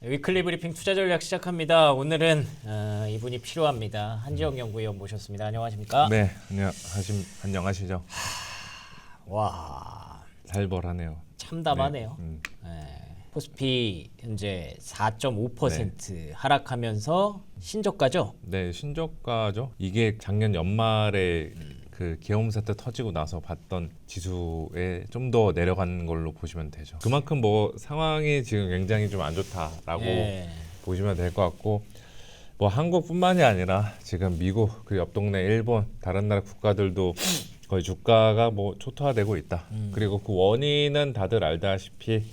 위클리 브리핑 투자 전략 시작합니다. 오늘은 이분이 필요합니다. 한지영 연구위원 모셨습니다. 안녕하십니까? 네, 안녕하시죠. 와, 살벌하네요. 참담하네요. 네. 코스피 현재 4.5% 하락하면서 신저가죠? 네, 신저가죠. 이게 작년 연말에 그 계엄 사태 터지고 나서 봤던 지수에 좀 더 내려간 걸로 보시면 되죠. 그만큼 뭐 상황이 지금 굉장히 좀 안 좋다라고 보시면 될 것 같고, 뭐 한국뿐만이 아니라 지금 미국 그리고 옆 동네 일본 다른 나라 국가들도 거의 주가가 뭐 초토화되고 있다. 그리고 그 원인은 다들 알다시피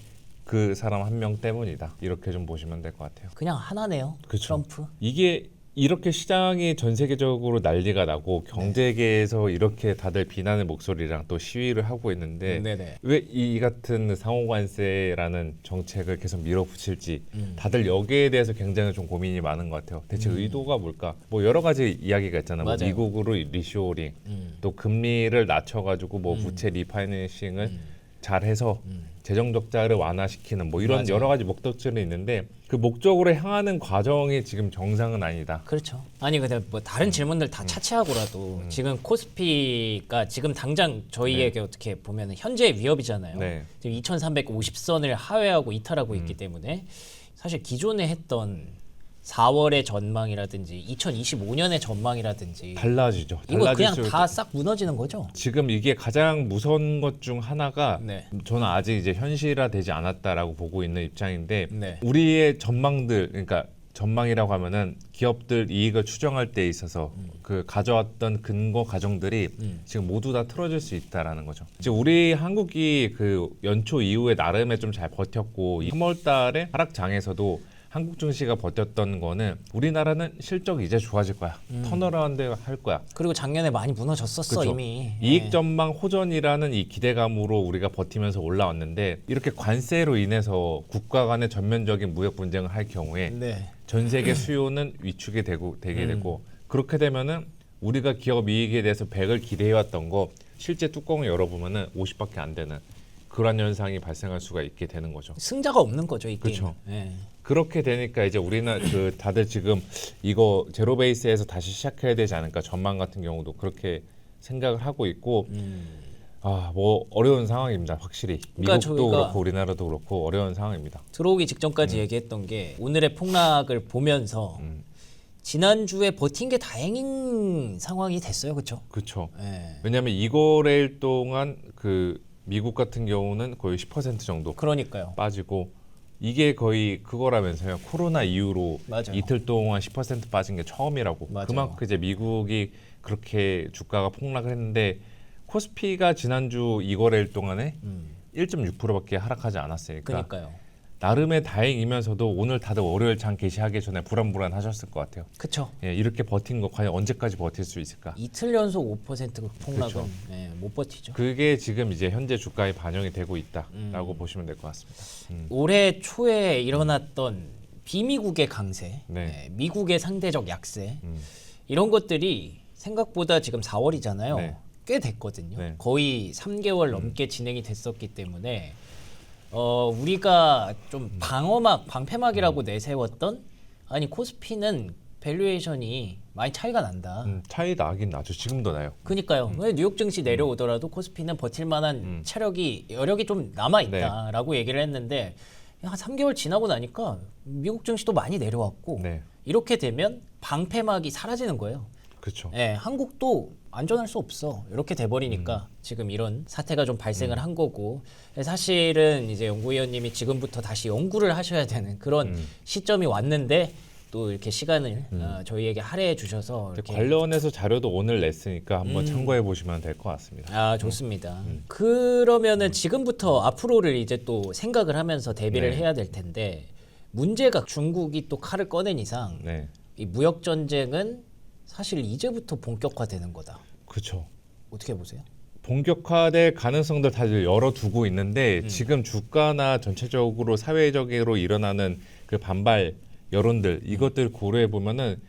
그 사람 한 명 때문이다. 이렇게 좀 보시면 될 것 같아요. 그냥 하나네요. 그쵸. 트럼프. 이게 이렇게 시장이 전 세계적으로 난리가 나고 경제계에서 이렇게 다들 비난의 목소리랑 또 시위를 하고 있는데 네네. 왜 이 같은 상호관세라는 정책을 계속 밀어붙일지 다들 여기에 대해서 굉장히 좀 고민이 많은 것 같아요. 대체 의도가 뭘까? 뭐 여러 가지 이야기가 있잖아요. 뭐 맞아요. 미국으로 리쇼어링, 또 금리를 낮춰가지고 뭐 부채 리파이낸싱을 잘해서 재정 적자를 완화시키는 뭐 이런 맞아요. 여러 가지 목적들이 있는데 그 목적으로 향하는 과정이 지금 정상은 아니다. 그렇죠. 아니 근데 뭐 다른 질문들 다 차치하고라도 지금 코스피가 지금 당장 저희에게 어떻게 보면 현재 위협이잖아요. 네. 지금 2,350선을 하회하고 이탈하고 있기 때문에 사실 기존에 했던 4월의 전망이라든지 2025년의 전망이라든지 달라지죠. 이거 그냥 달라질 수- 다 싹 무너지는 거죠. 지금 이게 가장 무서운 것 중 하나가 네. 저는 아직 이제 현실화되지 않았다라고 보고 있는 입장인데 네. 우리의 전망들 그러니까 전망이라고 하면은 기업들 이익을 추정할 때 있어서 그 가져왔던 근거 가정들이 지금 모두 다 틀어질 수 있다라는 거죠. 지금 우리 한국이 그 연초 이후에 나름의 좀 잘 버텼고 3월 달에 하락장에서도 한국 증시가 버텼던 거는 우리나라는 실적이 이제 좋아질 거야. 턴어라운드 할 거야. 그리고 작년에 많이 무너졌었어 그쵸. 이미. 이익 전망 호전이라는 이 기대감으로 우리가 버티면서 올라왔는데 이렇게 관세로 인해서 국가 간의 전면적인 무역 분쟁을 할 경우에 네. 전 세계 수요는 위축이 되게 되고 그렇게 되면은 우리가 기업 이익에 대해서 100을 기대해왔던 거 실제 뚜껑을 열어보면은 50밖에 안 되는 그런 현상이 발생할 수가 있게 되는 거죠. 승자가 없는 거죠 이 게임. 그쵸. 네. 그렇게 되니까 이제 우리는 그 다들 지금 이거 제로 베이스에서 다시 시작해야 되지 않을까 전망 같은 경우도 그렇게 생각을 하고 있고 아 뭐 어려운 상황입니다 확실히 그러니까 미국도 저희가 그렇고 우리나라도 그렇고 어려운 상황입니다. 들어오기 직전까지 얘기했던 게 오늘의 폭락을 보면서 지난주에 버틴 게 다행인 상황이 됐어요. 그렇죠? 그렇죠. 네. 왜냐하면 2거래일 동안 그 미국 같은 경우는 거의 10% 정도 그러니까요. 빠지고 이게 거의 그거라면서요. 코로나 이후로 맞아요. 이틀 동안 10% 빠진 게 처음이라고. 맞아요. 그만큼 이제 미국이 그렇게 주가가 폭락을 했는데 코스피가 지난주 2거래일 동안에 1.6%밖에 하락하지 않았으니까 그러니까요. 나름의 다행이면서도 오늘 다들 월요일 장 개시하기 전에 불안하셨을 것 같아요. 그렇죠. 예, 이렇게 버틴 거 과연 언제까지 버틸 수 있을까? 이틀 연속 5% 폭락은 그쵸. 못 버티죠. 그게 지금 이제 현재 주가에 반영이 되고 있다라고 보시면 될 것 같습니다. 올해 초에 일어났던 비미국의 강세, 네. 미국의 상대적 약세 이런 것들이 생각보다 지금 4월이잖아요. 네. 꽤 됐거든요. 네. 거의 3개월 넘게 진행이 됐었기 때문에 우리가 좀 방패막이라고 내세웠던 아니 코스피는 밸류에이션이 많이 차이가 난다. 차이 나긴 나죠. 지금도 나요. 그러니까요. 왜 뉴욕 증시 내려오더라도 코스피는 버틸 만한 여력이 좀 남아 있다라고 얘기를 했는데 한 3개월 지나고 나니까 미국 증시도 많이 내려왔고 네. 이렇게 되면 방패막이 사라지는 거예요. 그렇죠. 예, 한국도 안전할 수 없어. 이렇게 돼버리니까 지금 이런 사태가 좀 발생을 한 거고 사실은 이제 연구위원님이 지금부터 다시 연구를 하셔야 되는 그런 시점이 왔는데 또 이렇게 시간을 저희에게 할애해 주셔서 이렇게 관련해서 자료도 오늘 냈으니까 한번 참고해 보시면 될 것 같습니다. 아 좋습니다. 그러면은 지금부터 앞으로를 이제 또 생각을 하면서 대비를 네. 해야 될 텐데 문제가 중국이 또 칼을 꺼낸 이상 네, 이 무역 전쟁은 사실 이제부터 본격화되는 거다. 그렇죠. 어떻게 보세요? 본격화될 가능성들 다들 열어두고 있는데 지금 주가나 전체적으로 사회적으로 일어나는 그 반발 여론들 이것들 고려해 보면은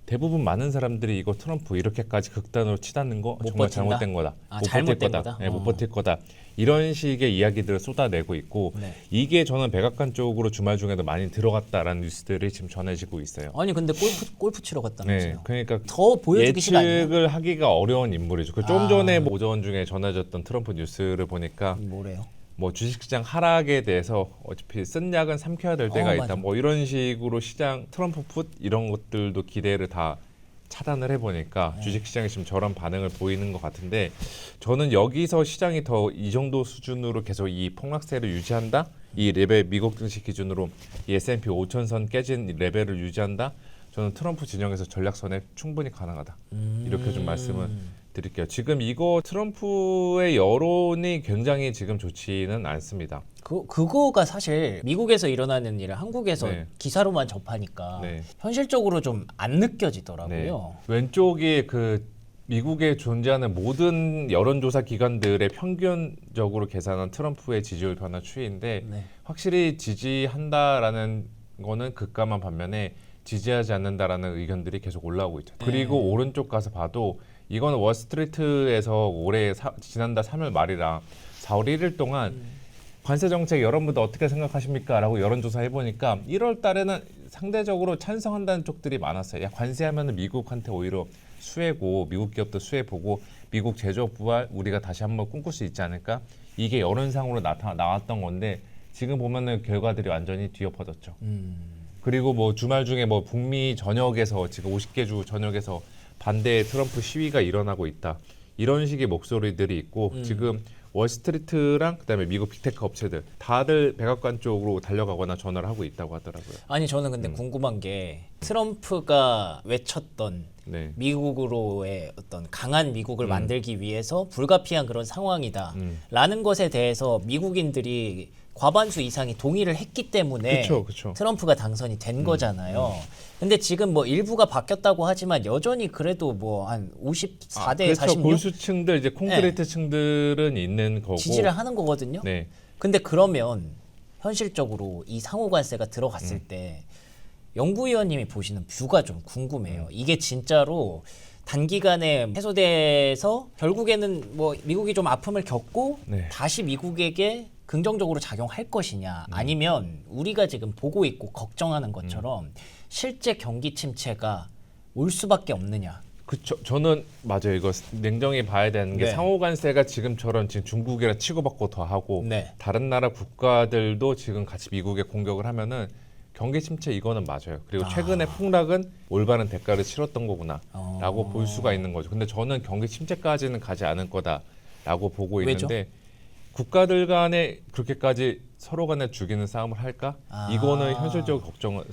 대부분 많은 사람들이 이거 트럼프 이렇게까지 극단으로 치닫는 거 못 정말 버틴다? 잘못된 거다. 아, 못 버틸 잘못된 거다. 거다? 네, 못 버틸 거다. 이런 식의 이야기들을 쏟아내고 있고 네. 이게 저는 백악관 쪽으로 주말 중에도 많이 들어갔다라는 뉴스들이 지금 전해지고 있어요. 아니 근데 골프 치러 네, 갔다면서요. 그러니까 더 보여주기 싫어요. 예측을 하기가 어려운 인물이죠. 그 좀 아. 전에 뭐 오전 중에 전해졌던 트럼프 뉴스를 보니까 뭐래요? 뭐 주식시장 하락에 대해서 어차피 쓴 약은 삼켜야 될 때가 있다. 맞아. 뭐 이런 식으로 시장 트럼프 풋 이런 것들도 기대를 다 차단을 해보니까 주식시장이 지금 저런 반응을 보이는 것 같은데 저는 여기서 시장이 더 이 정도 수준으로 계속 이 폭락세를 유지한다. 이 레벨 미국 증시 기준으로 이 S&P 5천선 깨진 이 레벨을 유지한다. 저는 트럼프 진영에서 전략선에 충분히 가능하다. 이렇게 좀 말씀을 드릴게요. 지금 이거 트럼프의 여론이 굉장히 지금 좋지는 않습니다. 그거가 사실 미국에서 일어나는 일을 한국에서 네. 기사로만 접하니까 네. 현실적으로 좀 안 느껴지더라고요. 왼쪽이 그 미국에 존재하는 모든 여론조사 기관들의 평균적으로 계산한 트럼프의 지지율 변화 추이인데 네. 확실히 지지한다라는 거는 급감한 반면에 지지하지 않는다라는 의견들이 계속 올라오고 있죠. 그리고 오른쪽 가서 봐도 이거는 월스트리트에서 지난달 3월 말이랑 4월 1일 동안 관세 정책 여러분들 어떻게 생각하십니까? 라고 여론조사 해보니까 1월 달에는 상대적으로 찬성한다는 쪽들이 많았어요. 야, 관세하면 미국한테 오히려 수혜고 미국 기업도 수혜 보고 미국 제조업 부활 우리가 다시 한번 꿈꿀 수 있지 않을까? 이게 여론상으로 나왔던 건데 지금 보면은 결과들이 완전히 뒤엎어졌죠. 그리고 뭐 주말 중에 뭐 북미 전역에서 지금 50개 주 전역에서 반대 트럼프 시위가 일어나고 있다. 이런 식의 목소리들이 있고 지금 월스트리트랑 그다음에 미국 빅테크 업체들 다들 백악관 쪽으로 달려가거나 전화를 하고 있다고 하더라고요. 아니 저는 근데 궁금한 게 트럼프가 외쳤던 네. 미국으로의 어떤 강한 미국을 만들기 위해서 불가피한 그런 상황이다라는 것에 대해서 미국인들이 과반수 이상이 동의를 했기 때문에 그쵸. 트럼프가 당선이 된 거잖아요. 근데 지금 뭐 일부가 바뀌었다고 하지만 여전히 그래도 뭐 한 54대 그렇죠. 46 골수층들 이제 콘크리트 층들은 있는 거고 지지를 하는 거거든요. 네. 근데 그러면 현실적으로 이 상호관세가 들어갔을 때 연구위원님이 보시는 뷰가 좀 궁금해요. 이게 진짜로 단기간에 해소돼서 결국에는 뭐 미국이 좀 아픔을 겪고 네. 다시 미국에게 긍정적으로 작용할 것이냐 아니면 우리가 지금 보고 있고 걱정하는 것처럼 실제 경기 침체가 올 수밖에 없느냐. 그쵸. 저는 맞아요. 이거 냉정히 봐야 되는 게 네. 상호관세가 지금처럼 지금 중국이랑 치고받고 더 하고 네. 다른 나라 국가들도 지금 같이 미국에 공격을 하면은 경기 침체 이거는 맞아요. 그리고 최근에 폭락은 올바른 대가를 치렀던 거구나라고 볼 수가 있는 거죠. 근데 저는 경기 침체까지는 가지 않을 거다라고 보고 왜죠? 있는데 국가들 간에 그렇게까지 서로 간에 죽이는 싸움을 할까? 이거는 현실적으로 걱정을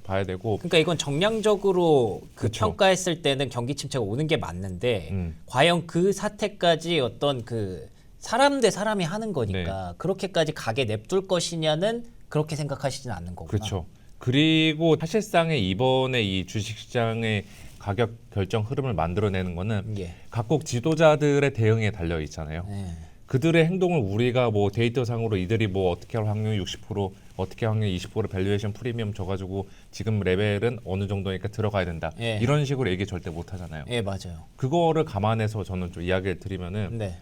봐야 되고 그러니까 이건 정량적으로 그 그쵸. 평가했을 때는 경기 침체가 오는 게 맞는데 과연 그 사태까지 어떤 그 사람 대 사람이 하는 거니까 그렇게까지 가게 냅둘 것이냐는 그렇게 생각하시진 않는 거구나. 그렇죠. 그리고 사실상의 이번에 이 주식시장의 가격 결정 흐름을 만들어내는 거는 예. 각국 지도자들의 대응에 달려 있잖아요. 네. 그들의 행동을 우리가 뭐 데이터상으로 이들이 뭐 어떻게 할 확률 60%, 어떻게 할 확률 20% 밸류에이션 프리미엄 줘가지고 지금 레벨은 어느 정도니까 들어가야 된다. 예. 이런 식으로 얘기 절대 못 하잖아요. 예, 맞아요. 그거를 감안해서 저는 좀 이야기를 드리면은 네.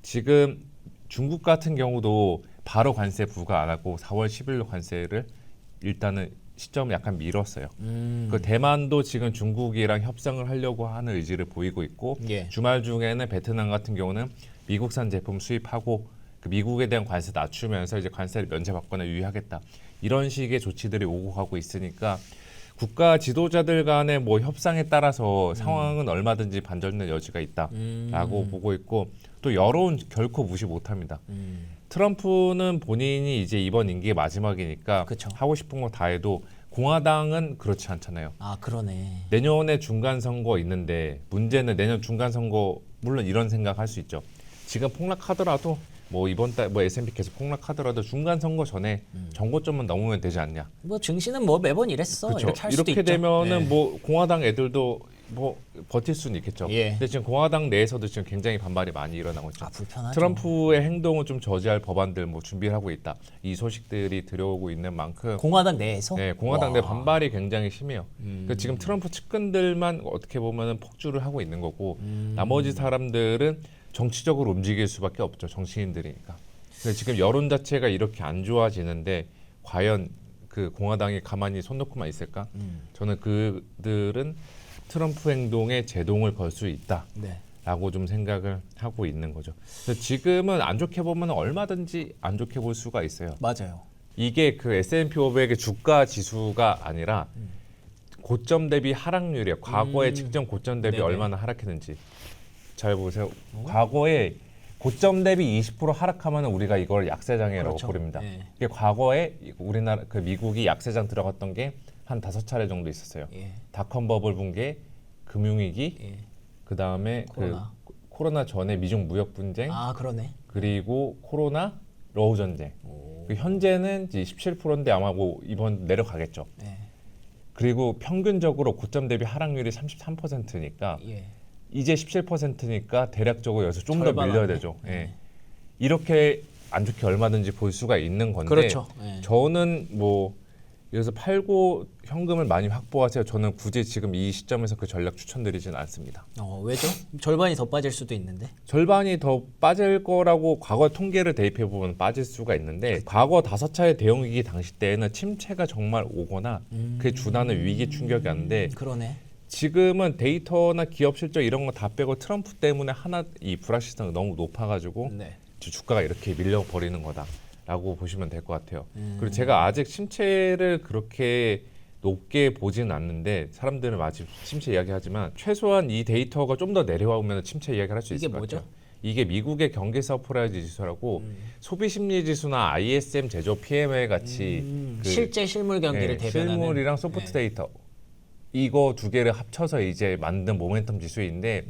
지금 중국 같은 경우도 바로 관세 부과 안 하고 4월 10일로 관세를 일단은 시점을 약간 미뤘어요. 그 대만도 지금 중국이랑 협상을 하려고 하는 의지를 보이고 있고 예. 주말 중에는 베트남 같은 경우는 미국산 제품 수입하고 그 미국에 대한 관세 낮추면서 이제 관세를 면제받거나 유의하겠다 이런 식의 조치들이 오고 가고 있으니까 국가 지도자들 간의 뭐 협상에 따라서 상황은 얼마든지 반전의 여지가 있다라고 보고 있고 또 여론 결코 무시 못합니다. 트럼프는 본인이 이제 이번 임기의 마지막이니까 그쵸. 하고 싶은 거 다 해도 공화당은 그렇지 않잖아요. 아, 그러네. 내년에 중간 선거 있는데 문제는 내년 중간 선거 물론 이런 생각할 수 있죠. 지금 폭락하더라도 뭐 이번 달 뭐 S&P 계속 폭락하더라도 중간 선거 전에 정고점은 넘으면 되지 않냐. 뭐 증시는 뭐 매번 이랬어. 그렇죠. 이렇게 할 수도 이렇게 있죠. 되면은 네. 뭐 공화당 애들도 뭐 버틸 수는 있겠죠. 예. 근데 지금 공화당 내에서도 지금 굉장히 반발이 많이 일어나고 있죠. 아, 불편하죠. 트럼프의 행동을 좀 저지할 법안들 뭐 준비를 하고 있다. 이 소식들이 들어오고 있는 만큼 공화당 내에서 네, 공화당 내 와. 반발이 굉장히 심해요. 그러니까 지금 트럼프 측근들만 어떻게 보면은 폭주를 하고 있는 거고 나머지 사람들은 정치적으로 움직일 수밖에 없죠. 정치인들이니까. 근데 지금 여론 자체가 이렇게 안 좋아지는데 과연 그 공화당이 가만히 손 놓고만 있을까? 저는 그들은 트럼프 행동에 제동을 걸 수 있다. 네. 라고 좀 생각을 하고 있는 거죠. 그래서 지금은 안 좋게 보면 얼마든지 안 좋게 볼 수가 있어요. 맞아요. 이게 그 S&P 500의 주가 지수가 아니라 고점 대비 하락률이에요. 과거의 측정 고점 대비 네네. 얼마나 하락했는지. 잘 보세요. 과거에 고점 대비 20% 하락하면 우리가 이걸 약세장애라고 그렇죠. 부릅니다. 네. 이게 과거에 우리나라 그 미국이 약세장 들어갔던 게 한 5차례 정도 있었어요. 예. 닷컴 버블 붕괴, 금융위기, 예. 그 다음에 코로나. 그 코로나 전에 미중 무역 분쟁, 아, 그러네. 그리고 코로나 러우 전쟁. 그 현재는 이제 17%인데 아마 뭐 이번 내려가겠죠. 예. 그리고 평균적으로 고점 대비 하락률이 33%니까 예. 이제 17%니까 대략적으로 여기서 좀 더 절반 밀려야 안에. 되죠. 예. 이렇게 안 좋게 얼마든지 볼 수가 있는 건데 그렇죠. 예. 저는 뭐 여기서 팔고 현금을 많이 확보하세요. 저는 굳이 지금 이 시점에서 그 전략 추천드리지는 않습니다. 왜죠? 절반이 더 빠질 수도 있는데. 절반이 더 빠질 거라고 과거 통계를 대입해 보면 빠질 수가 있는데 과거 5차례 대형 위기 당시 때에는 침체가 정말 오거나 그에 준하는 위기 충격이 왔는데 그러네. 지금은 데이터나 기업 실적 이런 거 다 빼고 트럼프 때문에 하나 이 불확실성이 너무 높아가지고 네. 주가가 이렇게 밀려버리는 거다라고 보시면 될 것 같아요. 그리고 제가 아직 침체를 그렇게 높게 보지는 않는데 사람들은 아직 침체 이야기하지만 최소한 이 데이터가 좀 더 내려오면 침체 이야기를 할 수 있을 이게 것 뭐죠? 같아요. 이게 미국의 경기 서프라이즈 지수라고 소비 심리 지수나 ISM 제조 PMI 같이 그 실제 실물 경기를 대변하는 실물이랑 소프트 데이터 이거 두 개를 합쳐서 이제 만든 모멘텀 지수인데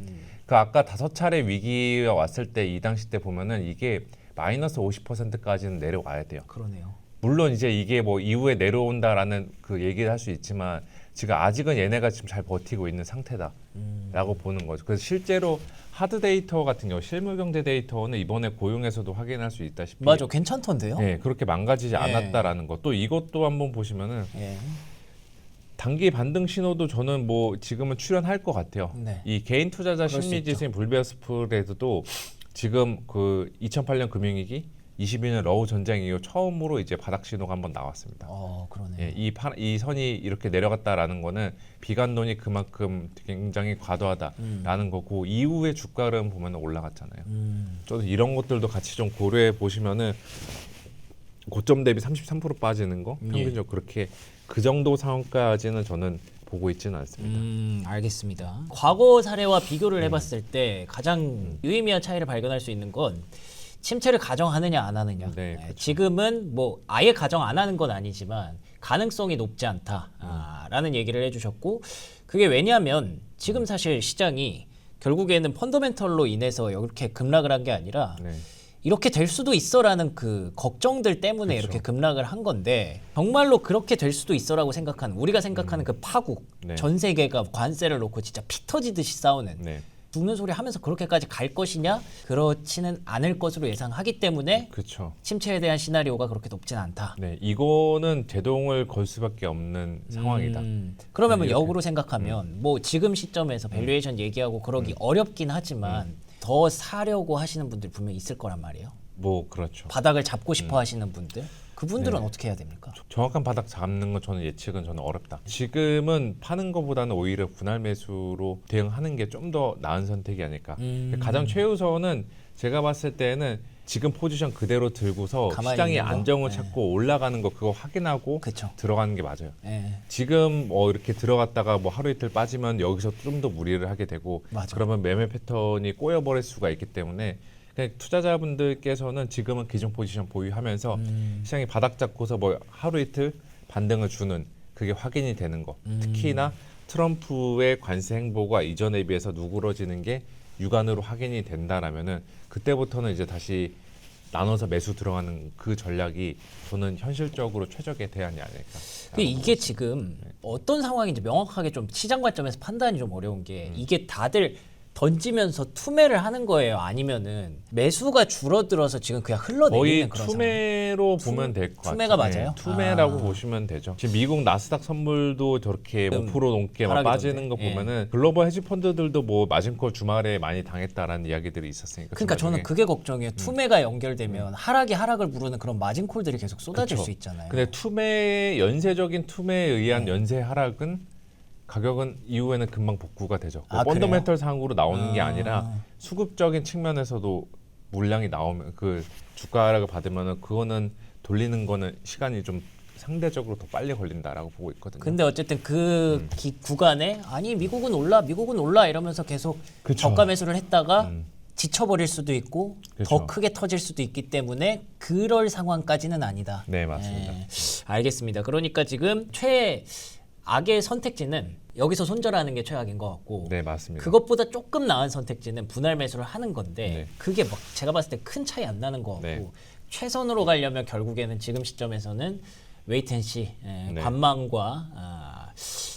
그 아까 5차례 위기가 왔을 때 이 당시 때 보면은 이게 마이너스 50%까지는 내려와야 돼요. 그러네요. 물론 이제 이게 뭐 이후에 내려온다라는 그 얘기를 할 수 있지만 지금 아직은 얘네가 지금 잘 버티고 있는 상태다라고 보는 거죠. 그래서 실제로 하드 데이터 같은 경우 실물 경제 데이터는 이번에 고용에서도 확인할 수 있다시피 맞아, 괜찮던데요? 네, 그렇게 망가지지 않았다라는 것. 또 이것도 한번 보시면은 예. 단기 반등 신호도 저는 뭐 지금은 출현할 것 같아요. 네. 이 개인 투자자 그럴 수 심리 있죠. 지수인 불베어 스프레드도 지금 그 2008년 금융위기, 22년 러우 전쟁 이후 처음으로 이제 바닥 신호가 한번 나왔습니다. 그러네. 예, 이 선이 이렇게 내려갔다라는 거는 비관론이 그만큼 굉장히 과도하다라는 거고 이후에 주가를 보면 올라갔잖아요. 저도 이런 것들도 같이 좀 고려해 보시면은 고점 대비 33% 빠지는 거 평균적으로 그렇게 그 정도 상황까지는 저는 보고 있지는 않습니다. 알겠습니다. 과거 사례와 비교를 해봤을 때 가장 유의미한 차이를 발견할 수 있는 건 침체를 가정하느냐 안 하느냐. 네, 그렇죠. 지금은 뭐 아예 가정 안 하는 건 아니지만 가능성이 높지 않다라는 얘기를 해주셨고 그게 왜냐하면 지금 사실 시장이 결국에는 펀더멘털로 인해서 이렇게 급락을 한 게 아니라 네. 이렇게 될 수도 있어라는 그 걱정들 때문에 그렇죠. 이렇게 급락을 한 건데 정말로 그렇게 될 수도 있어라고 생각하는 우리가 생각하는 그 파국 네. 전 세계가 관세를 놓고 진짜 피 터지듯이 싸우는 네. 죽는 소리 하면서 그렇게까지 갈 것이냐 그렇지는 않을 것으로 예상하기 때문에 그렇죠. 침체에 대한 시나리오가 그렇게 높진 않다. 네, 이거는 제동을 걸 수밖에 없는 상황이다. 그러면 뭐 이렇게. 역으로 생각하면 뭐 지금 시점에서 밸류에이션 얘기하고 그러기 어렵긴 하지만 더 사려고 하시는 분들이 분명히 있을 거란 말이에요. 뭐 그렇죠. 바닥을 잡고 싶어 하시는 분들 그분들은 네. 어떻게 해야 됩니까? 정확한 바닥 잡는 건 저는 예측은 저는 어렵다. 지금은 파는 것보다는 오히려 분할 매수로 대응하는 게 좀 더 나은 선택이 아닐까. 가장 최우선은 제가 봤을 때는 지금 포지션 그대로 들고서 가만히 시장이 있는 거? 안정을 네. 찾고 올라가는 거 그거 확인하고 그쵸. 들어가는 게 맞아요. 예. 지금 이렇게 들어갔다가 뭐 하루 이틀 빠지면 여기서 좀 더 무리를 하게 되고 맞아. 그러면 매매 패턴이 꼬여버릴 수가 있기 때문에 그냥 투자자분들께서는 지금은 기존 포지션 보유하면서 시장이 바닥 잡고서 뭐 하루 이틀 반등을 주는 그게 확인이 되는 거. 특히나 트럼프의 관세 행보가 이전에 비해서 누그러지는 게 육안으로 확인이 된다라면은 그때부터는 이제 다시 나눠서 매수 들어가는 그 전략이 저는 현실적으로 최적의 대안이 아닐까. 근데 이게 지금 어떤 상황인지 명확하게 좀 시장 관점에서 판단이 좀 어려운 게 이게 다들 던지면서 투매를 하는 거예요? 아니면은 매수가 줄어들어서 지금 그냥 거의 흘러내리는 그런 상황? 투매로 보면 될 것 같아요. 투매가 맞아요? 투매라고 아. 보시면 되죠. 지금 미국 나스닥 선물도 저렇게 5% 넘게 막 하락이던데. 빠지는 거 보면은 글로벌 헤지 펀드들도 뭐 마진콜 주말에 많이 당했다라는 이야기들이 있었으니까. 그러니까 저는 주말 중에. 그게 걱정이에요. 투매가 연결되면 하락이 하락을 부르는 그런 마진콜들이 계속 쏟아질 그쵸. 수 있잖아요. 근데 연쇄적인 투매에 의한 연쇄 하락은 가격은 이후에는 금방 복구가 되죠. 아, 펀더멘털 상으로 나오는 게 아. 아니라 수급적인 측면에서도 물량이 나오면 그 주가 하락을 받으면은 그거는 돌리는 거는 시간이 좀 상대적으로 더 빨리 걸린다라고 보고 있거든요. 근데 어쨌든 그 구간에 아니 미국은 올라 이러면서 계속 그쵸. 저가 매수를 했다가 지쳐버릴 수도 있고 그쵸. 더 크게 터질 수도 있기 때문에 그럴 상황까지는 아니다. 네, 맞습니다. 알겠습니다. 그러니까 지금 최악의 선택지는 여기서 손절하는 게 최악인 것 같고 네, 맞습니다. 그것보다 조금 나은 선택지는 분할 매수를 하는 건데 네. 그게 막 제가 봤을 때 큰 차이 안 나는 것 같고 네. 최선으로 가려면 결국에는 지금 시점에서는 웨이트앤시 네. 관망과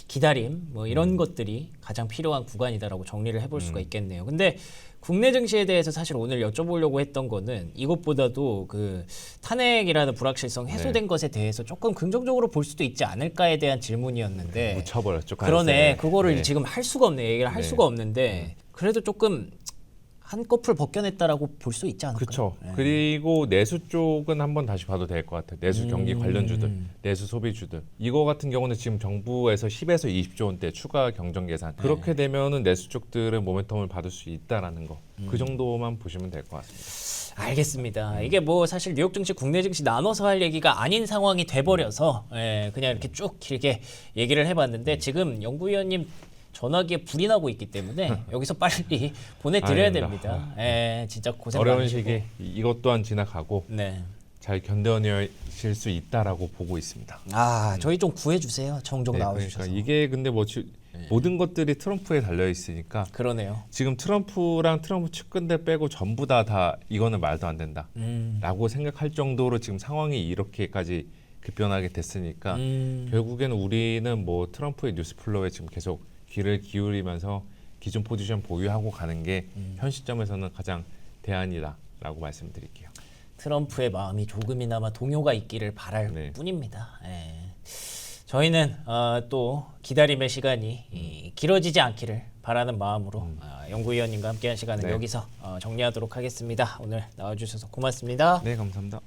기다림 뭐 이런 것들이 가장 필요한 구간이다라고 정리를 해볼 수가 있겠네요. 근데 국내 증시에 대해서 사실 오늘 여쭤보려고 했던 거는 이것보다도 그 탄핵이라는 불확실성 해소된 것에 대해서 조금 긍정적으로 볼 수도 있지 않을까에 대한 질문이었는데 묻혀버렸죠. 그러네. 관세를. 그거를 네. 지금 할 수가 없네. 얘기를 할 네. 수가 없는데 그래도 조금 한꺼풀 벗겨냈다라고 볼 수 있지 않을까요? 그렇죠. 그리고 내수 쪽은 한번 다시 봐도 될 것 같아요. 내수 경기 관련주들, 내수 소비주들. 이거 같은 경우는 지금 정부에서 10에서 20조 원대 추가 경정 예산. 그렇게 되면은 내수 쪽들은 모멘텀을 받을 수 있다라는 거. 그 정도만 보시면 될 것 같습니다. 알겠습니다. 이게 뭐 사실 뉴욕 증시, 국내 증시 나눠서 할 얘기가 아닌 상황이 돼버려서 그냥 이렇게 쭉 길게 얘기를 해봤는데 지금 연구위원님 전화기에 불이 나고 있기 때문에 여기서 빨리 보내드려야 아닙니다. 됩니다. 진짜 고생 어려운 많으시고. 시기 이것 또한 지나가고 네. 잘 견뎌내실 수 있다라고 보고 있습니다. 저희 좀 구해주세요. 종종 네, 나와주셔서. 그러니까 이게 근데 뭐 모든 것들이 트럼프에 달려 있으니까 그러네요. 지금 트럼프랑 트럼프 측근들 빼고 전부 다 이거는 말도 안 된다라고 생각할 정도로 지금 상황이 이렇게까지 급변하게 됐으니까 결국에는 우리는 뭐 트럼프의 뉴스 플로우에 지금 계속 귀를 기울이면서 기존 포지션 보유하고 가는 게 현 시점에서는 가장 대안이다라고 말씀드릴게요. 트럼프의 마음이 조금이나마 동요가 있기를 바랄 네. 뿐입니다. 저희는 또 기다림의 시간이 길어지지 않기를 바라는 마음으로 연구위원님과 함께한 시간은 네. 여기서 정리하도록 하겠습니다. 오늘 나와주셔서 고맙습니다. 네, 감사합니다.